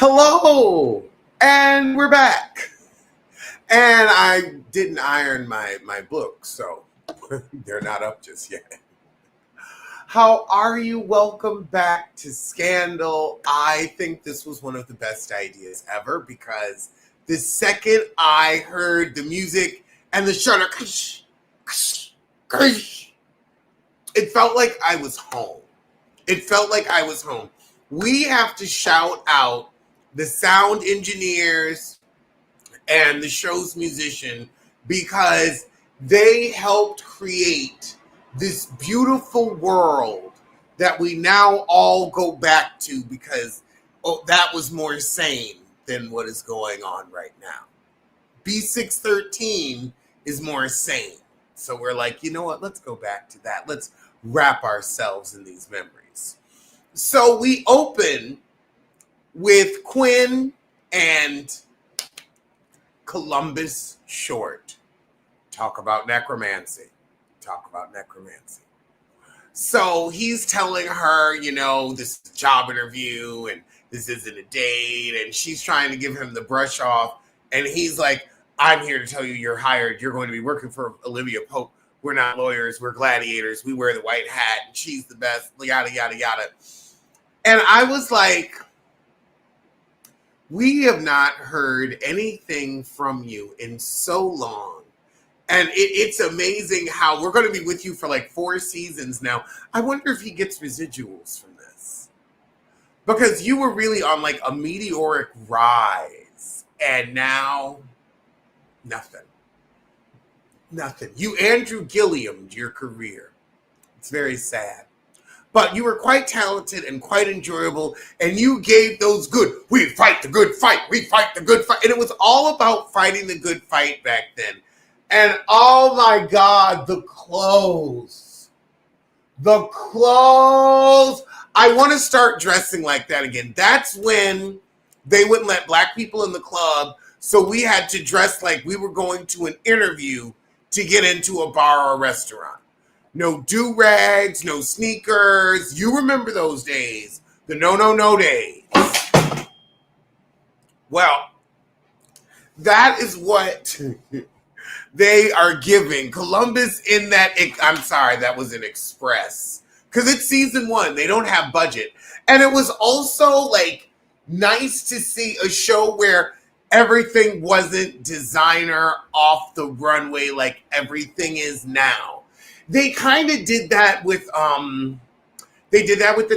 Hello, and we're back. And I didn't iron my book, so They're not up just yet. How are you? Welcome back to Scandal. I think this was one of the best ideas ever because the second I heard the music and the shutter, it felt like I was home. It felt like I was home. We have to shout out the sound engineers and the show's musician because they helped create this beautiful world that we now all go back to because that was more sane than what is going on right now. B613 is more sane. So we're like, you know what? Let's go back to that. Let's wrap ourselves in these memories. So we open with Quinn and Columbus Short. Talk about necromancy. So he's telling her, this is a job interview and this isn't a date. And she's trying to give him the brush off. And he's like, I'm here to tell you you're hired. You're going to be working for Olivia Pope. We're not lawyers. We're gladiators. We wear the white hat. And she's the best. Yada, yada, yada. And I was like, we have not heard anything from you in so long. And it's amazing how we're going to be with you for like 4 seasons now. I wonder if he gets residuals from this. Because you were really on like a meteoric rise. And now, nothing. You Andrew Gilliam'd your career. It's very sad. But you were quite talented and quite enjoyable. And you gave those we fight the good fight. We fight the good fight. And it was all about fighting the good fight back then. And oh my God, the clothes. I want to start dressing like that again. That's when they wouldn't let black people in the club. So we had to dress like we were going to an interview to get into a bar or a restaurant. No do-rags, no sneakers. You remember those days. The no days. Well, that is what they are giving. Columbus in that, I'm sorry, that was an Express. Because it's season 1. They don't have budget. And it was also like nice to see a show where everything wasn't designer off the runway like everything is now. They kind of did that with The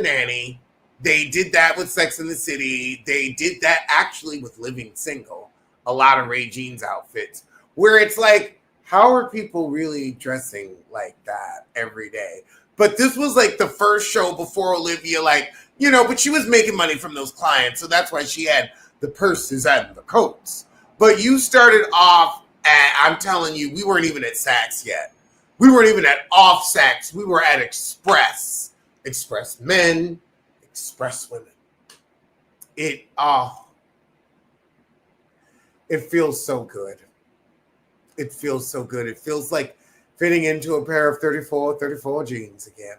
Nanny. They did that with Sex and the City. They did that actually with Living Single. A lot of Ray Jeans outfits. Where it's like, how are people really dressing like that every day? But this was like the first show before Olivia, but she was making money from those clients. So that's why she had the purses and the coats. But you started off I'm telling you, we weren't even at Saks yet. We weren't even at off Saks. We were at Express. Express men, Express women. It feels so good. It feels so good. It feels like fitting into a pair of 34 jeans again.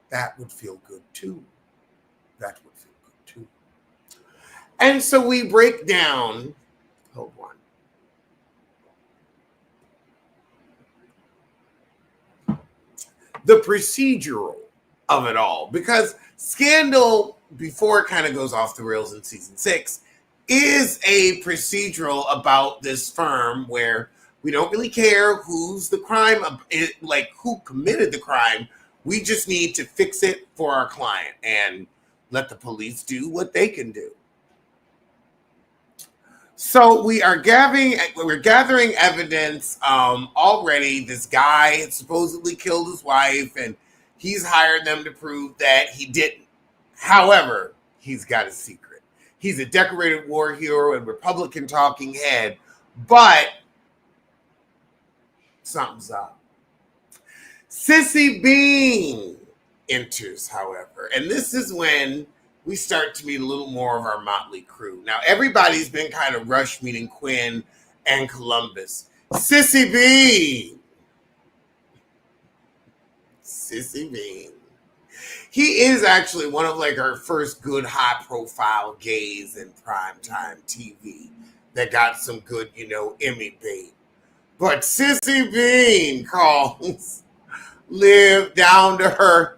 That would feel good too. And so we break down, hold on, the procedural of it all. Because Scandal, before it kind of goes off the rails in season 6, is a procedural about this firm where we don't really care who's the crime, who committed the crime. We just need to fix it for our client and let the police do what they can do. So we're gathering evidence already. This guy had supposedly killed his wife, and he's hired them to prove that he didn't. However, he's got a secret. He's a decorated war hero and Republican talking head, but something's up. Sissy Bean enters, however, and this is when we start to meet a little more of our motley crew. Now, everybody's been kind of rushed meeting Quinn and Columbus. Sissy Bean. He is actually one of our first good high-profile gays in primetime TV that got some good, Emmy bait. But Sissy Bean calls Liv down to her,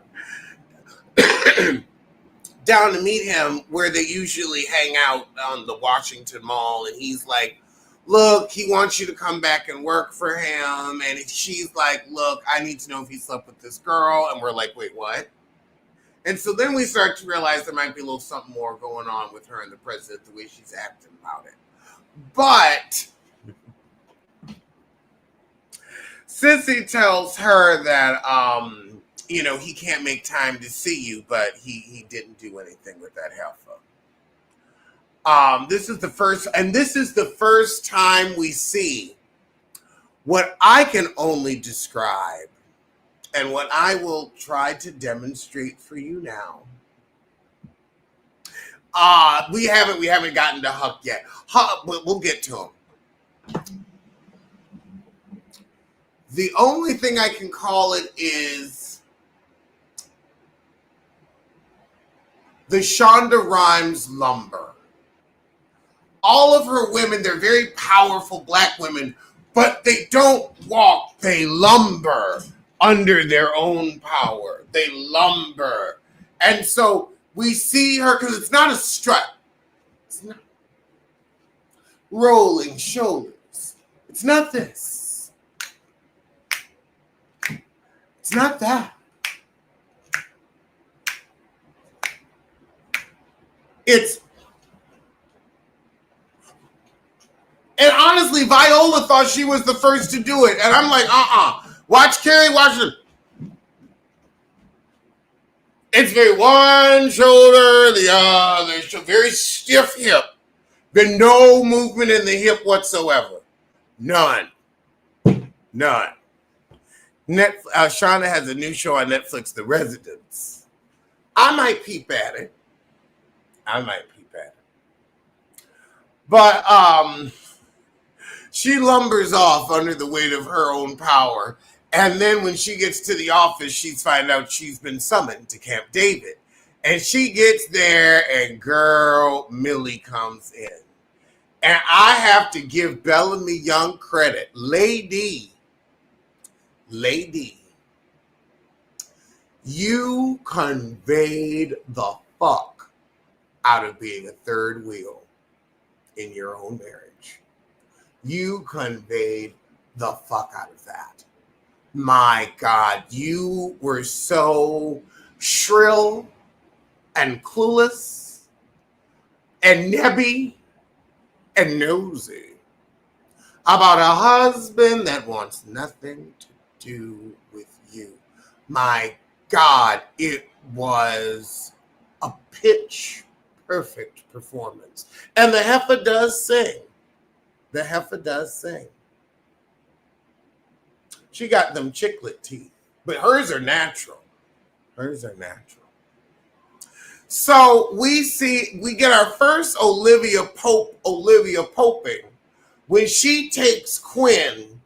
down to meet him where they usually hang out on the Washington Mall. And he's like, look, he wants you to come back and work for him. And she's like, look, I need to know if he slept with this girl. And we're like, wait, what? And so then we start to realize there might be a little something more going on with her and the president, the way she's acting about it. But Sissy tells her that, he can't make time to see you, but he didn't do anything with that heifer. This is the first time we see what I can only describe and what I will try to demonstrate for you now. We haven't gotten to Huck yet. We'll get to him. The only thing I can call it is the Shonda Rhimes lumber. All of her women, they're very powerful black women, but they don't walk, they lumber under their own power. They lumber. And so we see her, because it's not a strut. It's not rolling shoulders. It's not this. It's not that. And honestly, Viola thought she was the first to do it. And I'm like, Watch Carrie, watch it. It's very one shoulder, the other, very stiff hip. There's no movement in the hip whatsoever. None. Shauna has a new show on Netflix, The Residents. I might peep at it. But she lumbers off under the weight of her own power. And then when she gets to the office, she's find out she's been summoned to Camp David. And she gets there and girl, Millie comes in. And I have to give Bellamy Young credit. Lady, you conveyed the fuck out of being a third wheel in your own marriage. You conveyed the fuck out of that. My God, you were so shrill and clueless and nebby and nosy about a husband that wants nothing to do with you. My God, it was a pitch perfect performance. And the heifer does sing. She got them chiclet teeth, but hers are natural. So we get our first Olivia Poping when she takes Quinn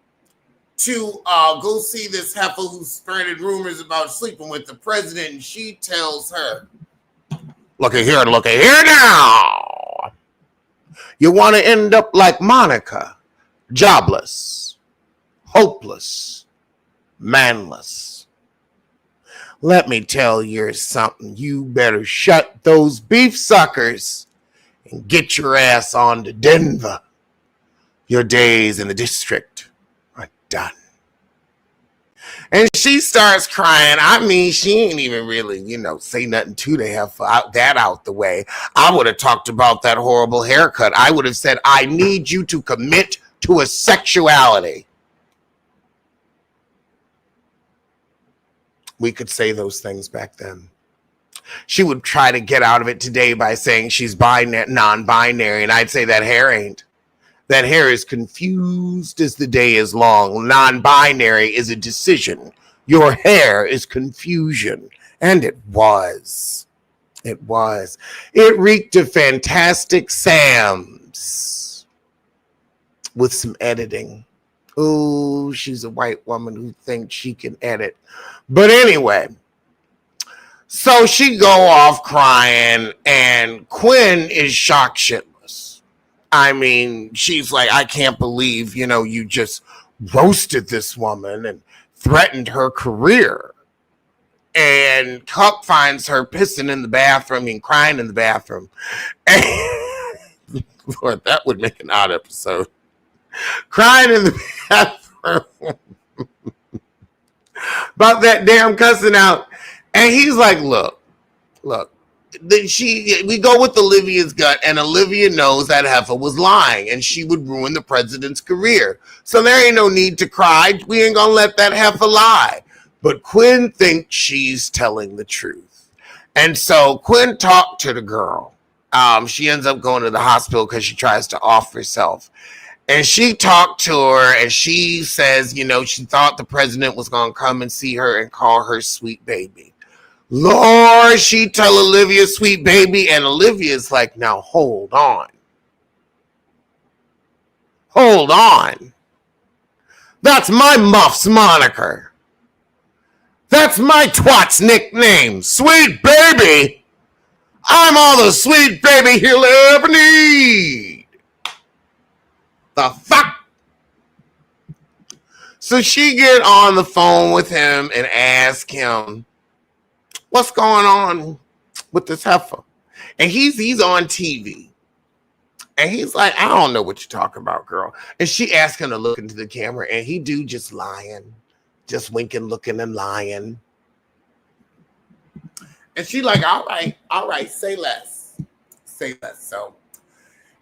to go see this heifer who spreaded rumors about sleeping with the president, and she tells her, look at here now. You want to end up like Monica, jobless, hopeless, manless. Let me tell you something. You better shut those beef suckers and get your ass on to Denver. Your days in the district are done. And she starts crying. I mean, she ain't even really, say nothing to the heifer. That out the way. I would have talked about that horrible haircut. I would have said, I need you to commit to a sexuality. We could say those things back then. She would try to get out of it today by saying she's non-binary, and I'd say that hair ain't. That hair is confused as the day is long. Non-binary is a decision. Your hair is confusion. And it was. It reeked of Fantastic Sam's with some editing. Oh, she's a white woman who thinks she can edit. But anyway, so she go off crying, and Quinn is shock shitless. I mean, she's like, I can't believe, you just roasted this woman and threatened her career. And Huck finds her pissing in the bathroom and crying in the bathroom. And Lord, that would make an odd episode. Crying in the bathroom about that damn cussing out. And he's like, look. We go with Olivia's gut, and Olivia knows that heifer was lying, and she would ruin the president's career. So there ain't no need to cry. We ain't gonna let that heifer lie. But Quinn thinks she's telling the truth. And so Quinn talked to the girl. She ends up going to the hospital because she tries to off herself. And she talked to her, and she says, she thought the president was going to come and see her and call her sweet baby. Lord, she tell Olivia sweet baby, and Olivia's like, now hold on. Hold on. That's my muff's moniker. That's my twat's nickname, sweet baby. I'm all the sweet baby he'll ever need. The fuck? So she get on the phone with him and ask him, what's going on with this heifer? And he's on TV. And he's like, I don't know what you're talking about, girl. And she asked him to look into the camera, and he do just lying. Just winking, looking, and lying. And she like, all right, say less. So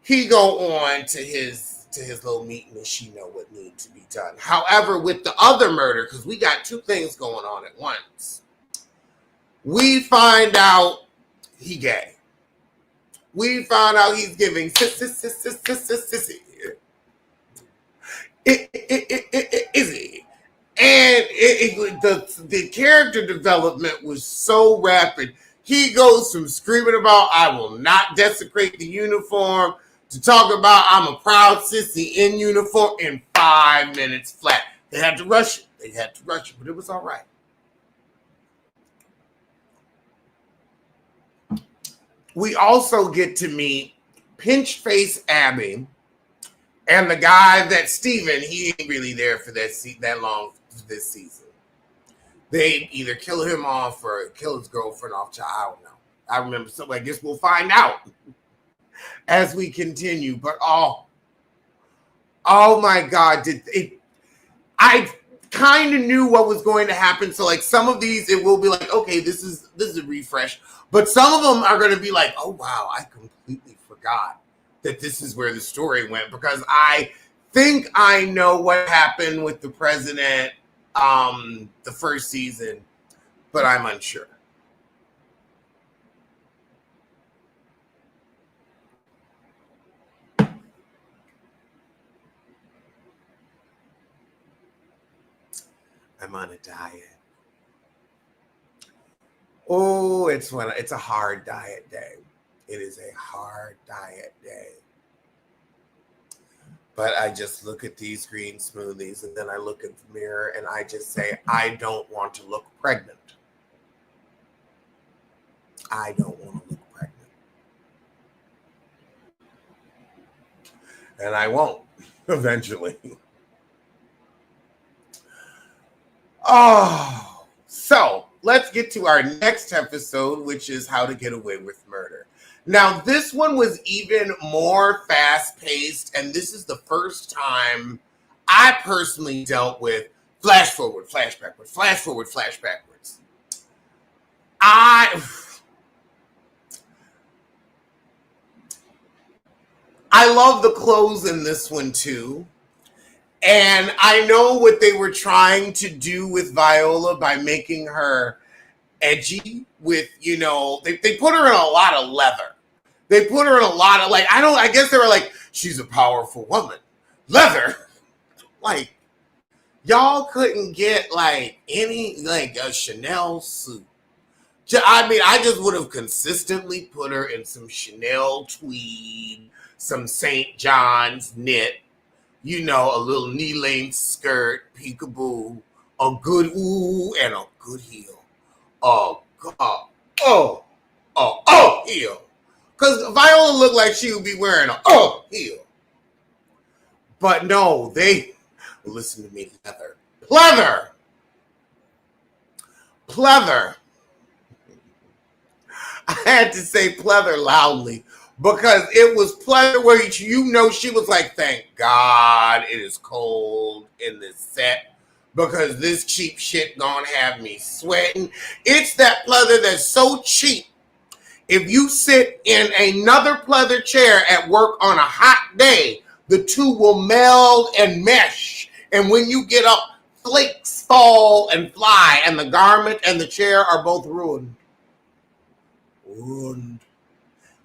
he go on to his little meeting, and she know what needs to be done. However, with the other murder, because we got two things going on at once, we find out he gay. We found out he's giving sissy. Izzy. And the character development was so rapid. He goes from screaming about, I will not desecrate the uniform, to talk about, I'm a proud sissy in uniform in 5 minutes flat. They had to rush it. But it was all right. We also get to meet Pinch Face Abby and the guy that Steven, he ain't really there for that long this season. They either kill him off or kill his girlfriend off. I don't know. I remember something. I guess we'll find out as we continue. But oh my God, I kind of knew what was going to happen. So like some of these, it will be like, okay, this is a refresh. But some of them are going to be like, oh wow, I completely forgot that this is where the story went, because I think I know what happened with the president the first season, but I'm unsure. I'm on a diet. Oh, it's a hard diet day. It is a hard diet day. But I just look at these green smoothies, and then I look at the mirror and I just say, I don't want to look pregnant. I don't want to look pregnant. And I won't eventually. Oh, so let's get to our next episode, which is How to Get Away with Murder. Now, this one was even more fast-paced, and this is the first time I personally dealt with flash forward, flash backwards, flash forward, flash backwards. I love the clothes in this one, too. And I know what they were trying to do with Viola by making her edgy with, they put her in a lot of leather. They put her in a lot of, I guess they were like, she's a powerful woman. Leather. Like, y'all couldn't get, any, a Chanel suit. I just would have consistently put her in some Chanel tweed, some St. John's knit, a little knee-length skirt, peekaboo, a good ooh, and a good heel. Oh, God. Heel. Because Viola looked like she would be wearing a heel. But no, Well, listen to me, pleather. I had to say pleather loudly because it was pleather where she was like, thank God it is cold in this set because this cheap shit gonna have me sweating. It's that pleather that's so cheap. If you sit in another pleather chair at work on a hot day, the two will meld and mesh. And when you get up, flakes fall and fly, and the garment and the chair are both ruined.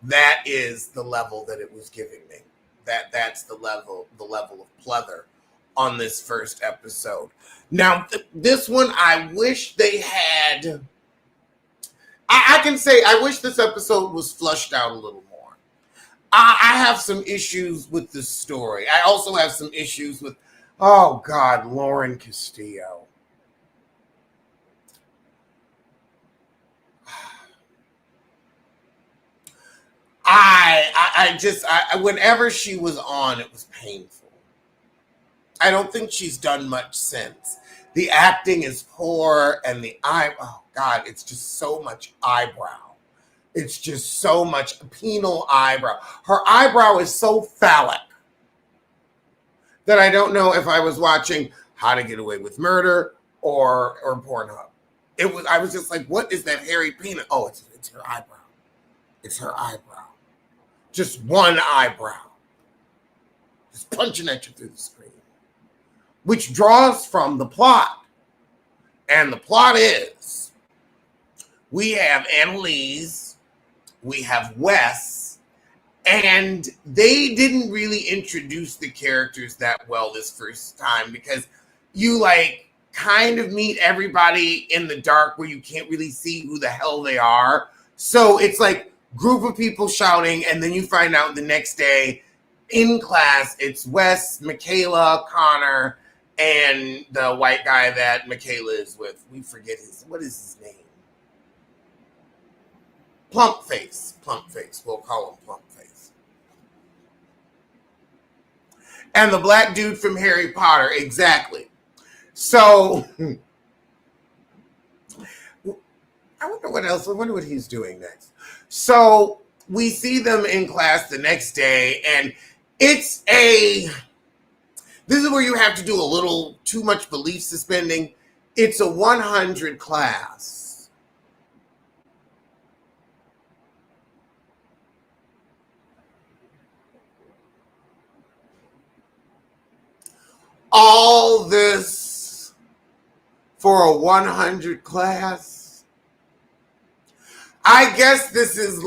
That is the level that it was giving me. That's the level of pleather on this first episode. Now, this one, I wish they had. I can say I wish this episode was flushed out a little more. I have some issues with the story. I also have some issues with, oh God, Lauren Castillo. Whenever she was on, it was painful. I don't think she's done much since. The acting is poor, and oh God, it's just so much eyebrow. It's just so much penal eyebrow. Her eyebrow is so phallic that I don't know if I was watching How to Get Away with Murder or Pornhub. I was just like, what is that hairy penis? Oh, it's her eyebrow. It's her eyebrow. Just one eyebrow. Just punching at you through the screen. Which draws from the plot. And the plot is, we have Annalise, we have Wes, and they didn't really introduce the characters that well this first time because you kind of meet everybody in the dark where you can't really see who the hell they are. So it's like group of people shouting, and then you find out the next day in class it's Wes, Michaela, Connor, and the white guy that Michaela is with. We forget what is his name? Plump face. We'll call him Plump Face. And the black dude from Harry Potter, exactly. So I wonder what else. I wonder what he's doing next. So we see them in class the next day, and this is where you have to do a little too much belief suspending. It's a 100 class. All this for a 100 class. I guess this is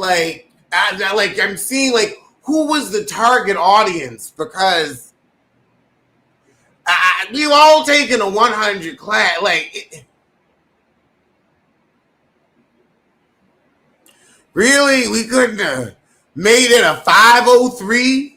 I'm seeing who was the target audience, because we all taking a 100 class. Really? We couldn't have made it a 503?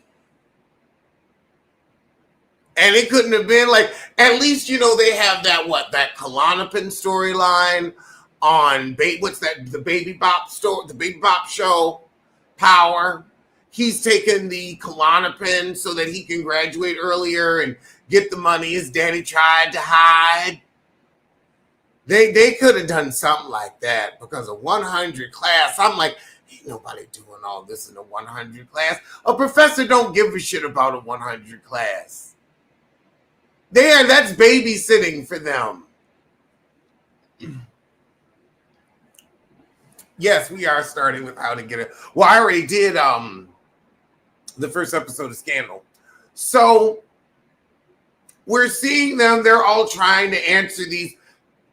And it couldn't have been at least, they have that Klonopin storyline on, the Baby Bop the Baby Bop show, Power. He's taken the Klonopin so that he can graduate earlier and get the money his daddy tried to hide. They could have done something like that, because a 100 class, I'm like, ain't nobody doing all this in a 100 class. A professor don't give a shit about a 100 class. That's babysitting for them. Yes, we are starting with How to Get It. Well, I already did the first episode of Scandal. So we're seeing them. They're all trying to answer these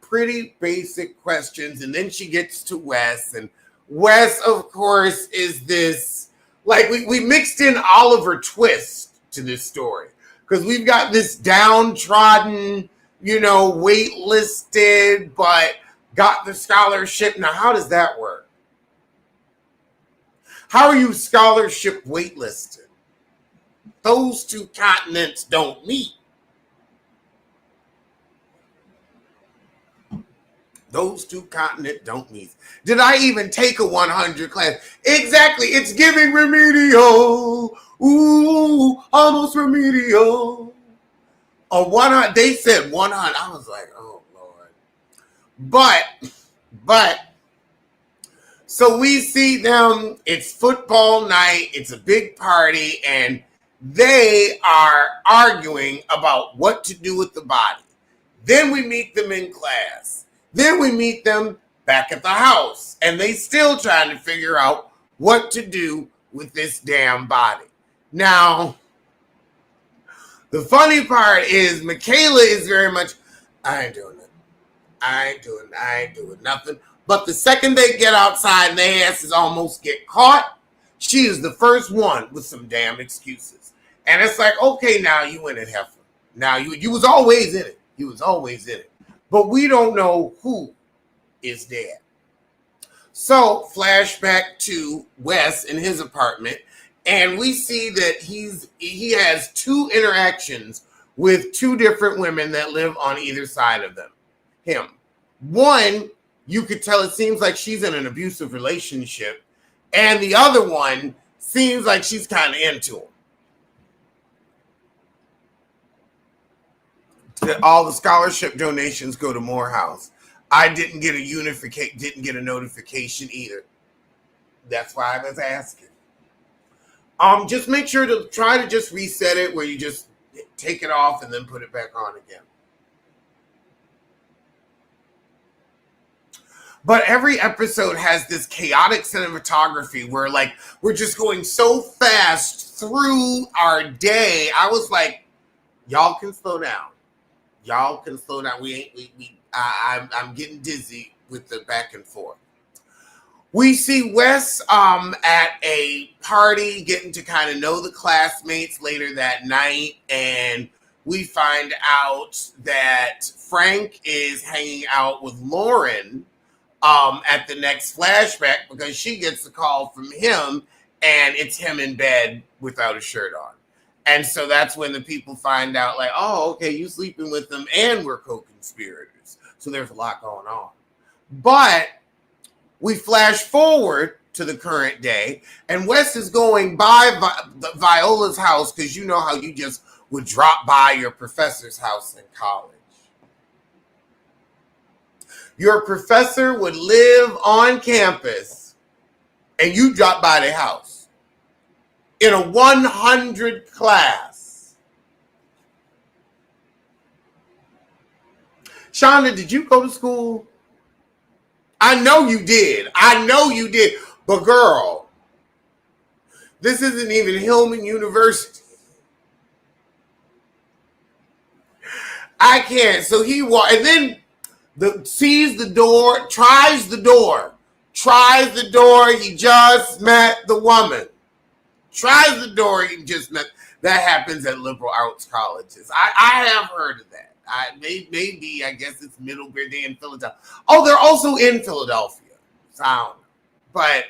pretty basic questions. And then she gets to Wes. And Wes, of course, is this, we mixed in Oliver Twist to this story. Because we've got this downtrodden, waitlisted, but got the scholarship. Now, how does that work? How are you scholarship waitlisted? Those two continents don't meet. Those two continents don't meet. Did I even take a 100 class? Exactly. It's giving remedial. Ooh, almost remedial. A 100. They said 100. I was like, oh Lord. But so we see them. It's football night. It's a big party, and they are arguing about what to do with the body. Then we meet them in class. Then we meet them back at the house, and they still trying to figure out what to do with this damn body. Now, the funny part is Michaela is very much, I ain't doing it. I ain't doing nothing. But the second they get outside and their asses almost get caught, she is the first one with some damn excuses. And it's like, okay, now you in it, heifer. Now you was always in it. You was always in it. But we don't know who is dead. So, flashback to Wes in his apartment, and we see that he has two interactions with two different women that live on either side of him. One, you could tell it seems like she's in an abusive relationship, and the other one seems like she's kind of into him. All the scholarship donations go to Morehouse. I didn't get a notification either. That's why I was asking. Just make sure to try to just reset it where you just take it off and then put it back on again. But every episode has this chaotic cinematography where like we're just going so fast through our day. I was like, y'all can slow down. Y'all can slow down. I'm getting dizzy with the back and forth. We see Wes at a party getting to kind of know the classmates later that night, and we find out that Frank is hanging out with Lauren at the next flashback because she gets a call from him, and it's him in bed without a shirt on. And so that's when the people find out, like, oh, okay, you sleeping with them, and we're co-conspirators. So there's a lot going on. But we flash forward to the current day, and Wes is going by Viola's house because you know how you just would drop by your professor's house in college. Your professor would live on campus, and you drop by their house in a 100 class. Shonda, did you go to school? I know you did. But girl, this isn't even Hillman University. I can't. So he and then sees the door, tries the door. He just met the woman. Tries the door, he just met. That happens at liberal arts colleges. I have heard of that. Maybe, I guess it's Middlebury. They're in Philadelphia. Oh, they're also in Philadelphia. So I don't know. But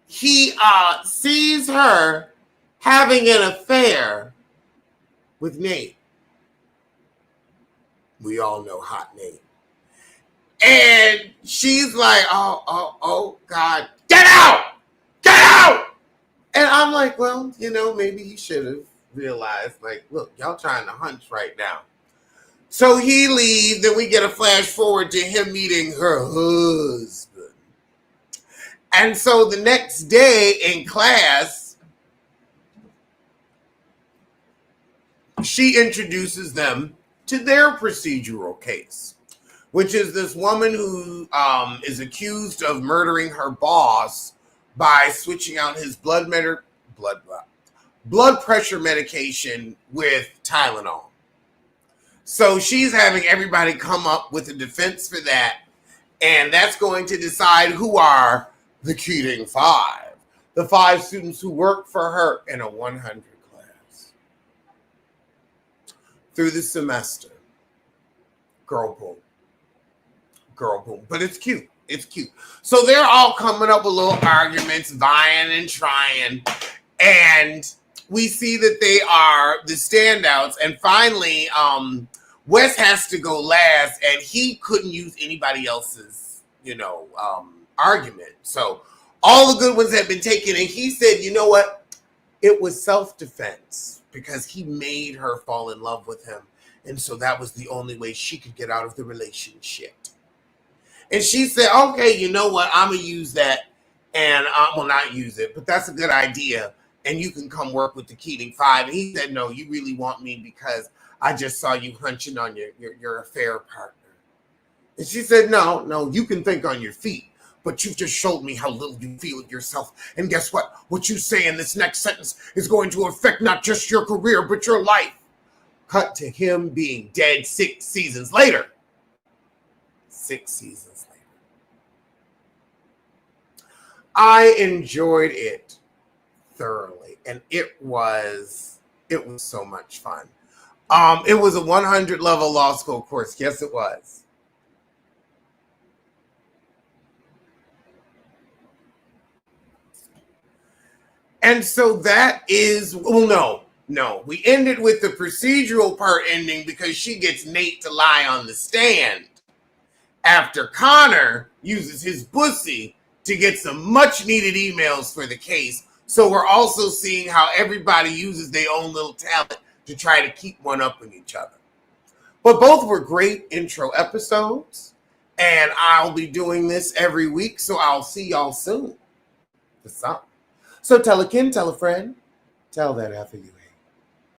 he sees her having an affair with Nate. We all know hot Nate. And she's like, oh, God, get out! Get out! And I'm like, well, maybe he should have realized, like, look, y'all trying to hunch right now. So he leaves, then we get a flash forward to him meeting her husband. And so the next day in class, she introduces them to their procedural case, which is this woman who is accused of murdering her boss by switching out his blood pressure medication with Tylenol. So she's having everybody come up with a defense for that, and that's going to decide who are the Keating Five, the 5 students who work for her in a 100 class. Through the semester. Girl boom. But it's cute. So they're all coming up with little arguments, vying and trying. And we see that they are the standouts. And finally, Wes has to go last, and he couldn't use anybody else's, argument. So all the good ones had been taken. And he said, you know what? It was self-defense. because he made her fall in love with him. And so that was the only way she could get out of the relationship. And she said, okay, you know what? I'm going to use that. And I will not use it, but that's a good idea. And you can come work with the Keating Five. And he said, no, you really want me because I just saw you hunching on your affair partner. And she said, no, you can think on your feet. But you've just showed me how little you feel of yourself. And guess what? What you say in this next sentence is going to affect not just your career, but your life. Cut to him being dead 6 seasons later. 6 seasons later. I enjoyed it thoroughly. And it was so much fun. It was a 100 level law school course. Yes, it was. And so that is, well, no. We ended with the procedural part ending because she gets Nate to lie on the stand after Connor uses his pussy to get some much needed emails for the case. So we're also seeing how everybody uses their own little talent to try to keep one up on each other. But both were great intro episodes, and I'll be doing this every week, so I'll see y'all soon. So tell a kin, tell a friend, tell that after you